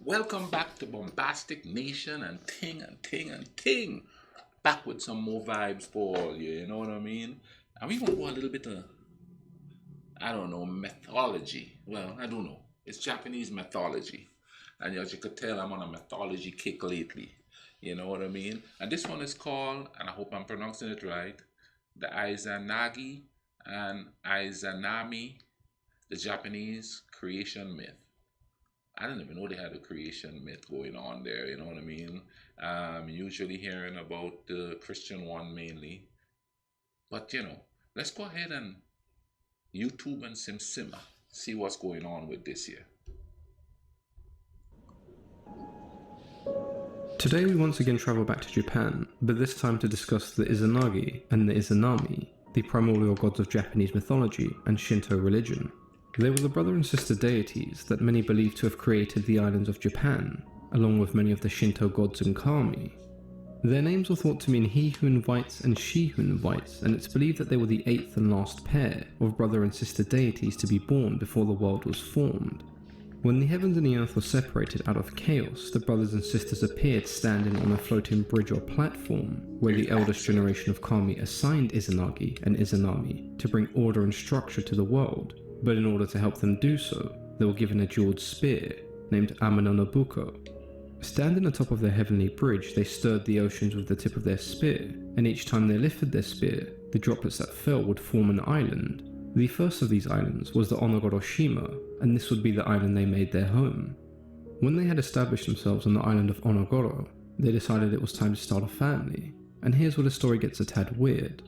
Welcome back to Bombastic Nation and Ting and Ting and Ting. Back with some more vibes for all you, you know what I mean? And we want to go a little bit of, I don't know, mythology. Well, I don't know. It's Japanese mythology. And as you could tell, I'm on a mythology kick lately. You know what I mean? And this one is called, and I hope I'm pronouncing it right, the Izanagi and Izanami, the Japanese creation myth. I didn't even know they had a creation myth going on there. You know what I mean? Usually hearing about the Christian one mainly, but let's go ahead and YouTube and Simsima, see what's going on with this here. Today we once again travel back to Japan, but this time to discuss the Izanagi and the Izanami, the primordial gods of Japanese mythology and Shinto religion. They were the brother and sister deities that many believe to have created the islands of Japan, along with many of the Shinto gods and kami. Their names were thought to mean he who invites and she who invites, and it's believed that they were the eighth and last pair of brother and sister deities to be born before the world was formed. When the heavens and the earth were separated out of chaos, the brothers and sisters appeared standing on a floating bridge or platform, where the eldest generation of kami assigned Izanagi and Izanami to bring order and structure to the world, but in order to help them do so, they were given a jeweled spear named Amano Nobuko. Standing atop of their heavenly bridge, they stirred the oceans with the tip of their spear, and each time they lifted their spear, the droplets that fell would form an island. The first of these islands was the Onogoro-shima, and this would be the island they made their home. When they had established themselves on the island of Onogoro, they decided it was time to start a family, and here's where the story gets a tad weird.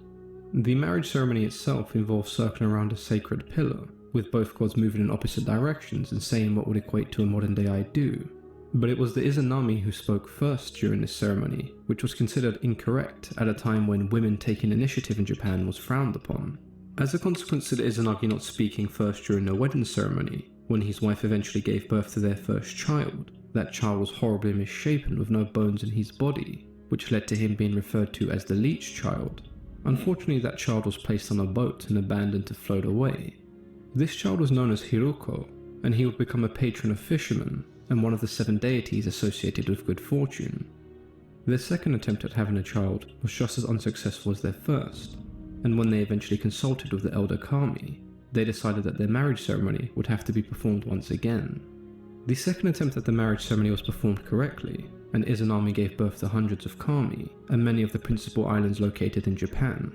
The marriage ceremony itself involved circling around a sacred pillar, with both gods moving in opposite directions and saying what would equate to a modern day I do. But it was the Izanami who spoke first during this ceremony, which was considered incorrect at a time when women taking initiative in Japan was frowned upon. As a consequence to the Izanagi not speaking first during the wedding ceremony, when his wife eventually gave birth to their first child, that child was horribly misshapen with no bones in his body, which led to him being referred to as the leech child. Unfortunately, that child was placed on a boat and abandoned to float away. This child was known as Hiruko, and he would become a patron of fishermen and one of the 7 deities associated with good fortune. Their second attempt at having a child was just as unsuccessful as their first, and when they eventually consulted with the elder kami, they decided that their marriage ceremony would have to be performed once again. The second attempt at the marriage ceremony was performed correctly, and Izanami gave birth to hundreds of kami and many of the principal islands located in Japan.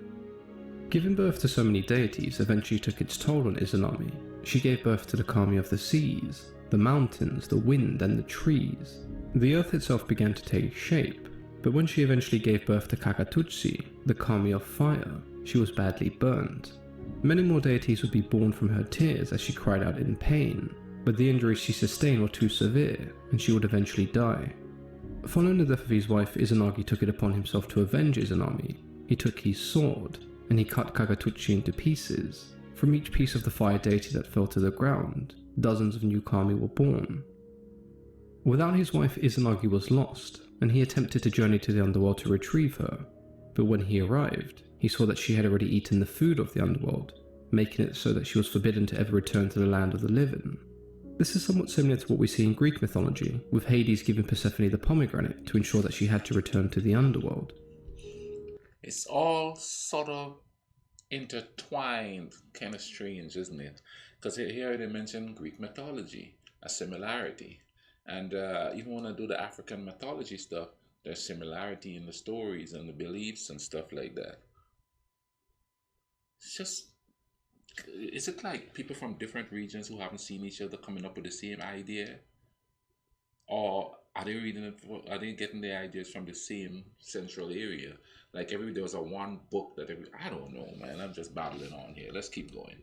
Giving birth to so many deities eventually took its toll on Izanami. She gave birth to the kami of the seas, the mountains, the wind, and the trees. The earth itself began to take shape, but when she eventually gave birth to Kakatutsi, the kami of fire, she was badly burned. Many more deities would be born from her tears as she cried out in pain, but the injuries she sustained were too severe, and she would eventually die. Following the death of his wife, Izanagi took it upon himself to avenge Izanami. He took his sword, and he cut Kakatutsi into pieces. From each piece of the fire deity that fell to the ground, dozens of new kami were born. Without his wife, Izanagi was lost, and he attempted to journey to the underworld to retrieve her. But when he arrived, he saw that she had already eaten the food of the underworld, making it so that she was forbidden to ever return to the land of the living. This is somewhat similar to what we see in Greek mythology, with Hades giving Persephone the pomegranate to ensure that she had to return to the underworld. It's all sort of intertwined, kind of strange, isn't it? Because here they mention Greek mythology, a similarity. And even when I do the African mythology stuff, there's similarity in the stories and the beliefs and stuff like that. It's just, is it like people from different regions who haven't seen each other coming up with the same idea? Or are they reading it, are they getting their ideas from the same central area? Like there was a one book that I don't know, man. I'm just battling on here. Let's keep going.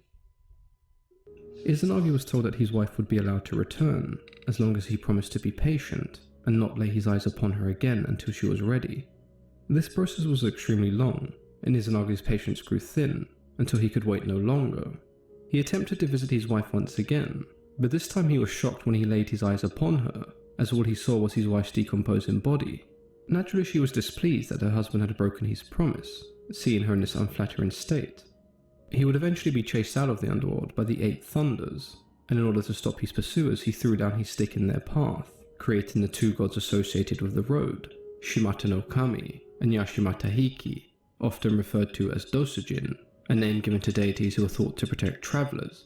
Izanagi was told that his wife would be allowed to return, as long as he promised to be patient, and not lay his eyes upon her again until she was ready. This process was extremely long, and Izanagi's patience grew thin, until he could wait no longer. He attempted to visit his wife once again, but this time he was shocked when he laid his eyes upon her, as all he saw was his wife's decomposing body. Naturally, she was displeased that her husband had broken his promise, seeing her in this unflattering state. He would eventually be chased out of the underworld by the 8 Thunders, and in order to stop his pursuers, he threw down his stick in their path, creating the two gods associated with the road, Shimata no Kami and Yashimata Hiki, often referred to as Dosujin, a name given to deities who are thought to protect travellers.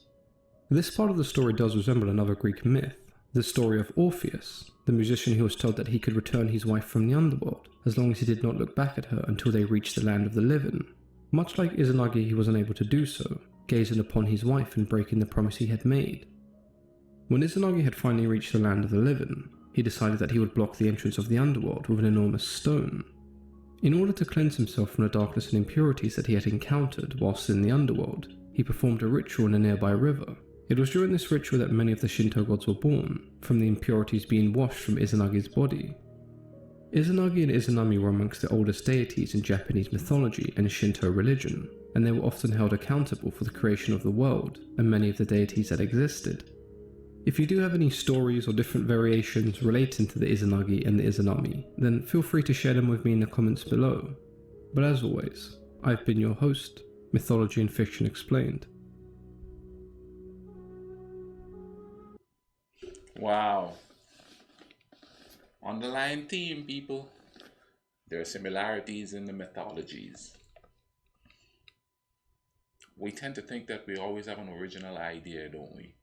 This part of the story does resemble another Greek myth, the story of Orpheus, the musician who was told that he could return his wife from the underworld as long as he did not look back at her until they reached the land of the living. Much like Izanagi, he was unable to do so, gazing upon his wife and breaking the promise he had made. When Izanagi had finally reached the land of the living, he decided that he would block the entrance of the underworld with an enormous stone. In order to cleanse himself from the darkness and impurities that he had encountered whilst in the underworld, he performed a ritual in a nearby river. It was during this ritual that many of the Shinto gods were born, from the impurities being washed from Izanagi's body. Izanagi and Izanami were amongst the oldest deities in Japanese mythology and Shinto religion, and they were often held accountable for the creation of the world and many of the deities that existed. If you do have any stories or different variations relating to the Izanagi and the Izanami, then feel free to share them with me in the comments below. But as always, I've been your host, Mythology and Fiction Explained. Wow. Underlying theme, people. There are similarities in the mythologies. We tend to think that we always have an original idea, don't we?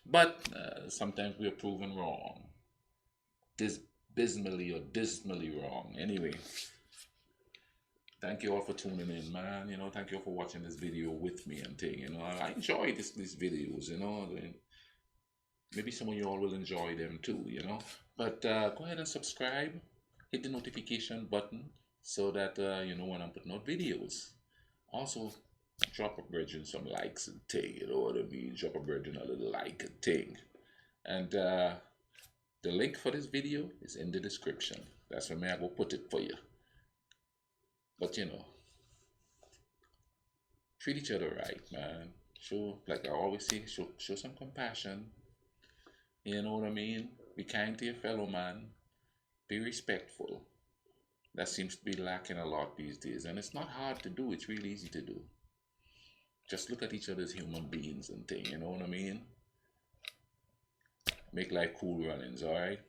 But sometimes we are proven wrong. Dismally wrong. Anyway, thank you all for tuning in, man. Thank you all for watching this video with me and thing. I enjoy these videos, Maybe some of you all will enjoy them too, But go ahead and subscribe. Hit the notification button so that you know when I'm putting out videos. Also, drop a virgin some likes and thing, you know what I mean? Drop a virgin a little like and thing. And the link for this video is in the description. That's where I will put it for you. But treat each other right, man. Show, like I always say, show some compassion. You know what I mean? Be kind to your fellow man. Be respectful. That seems to be lacking a lot these days. And it's not hard to do. It's really easy to do. Just look at each other as human beings and thing. You know what I mean? Make life cool runnings, alright?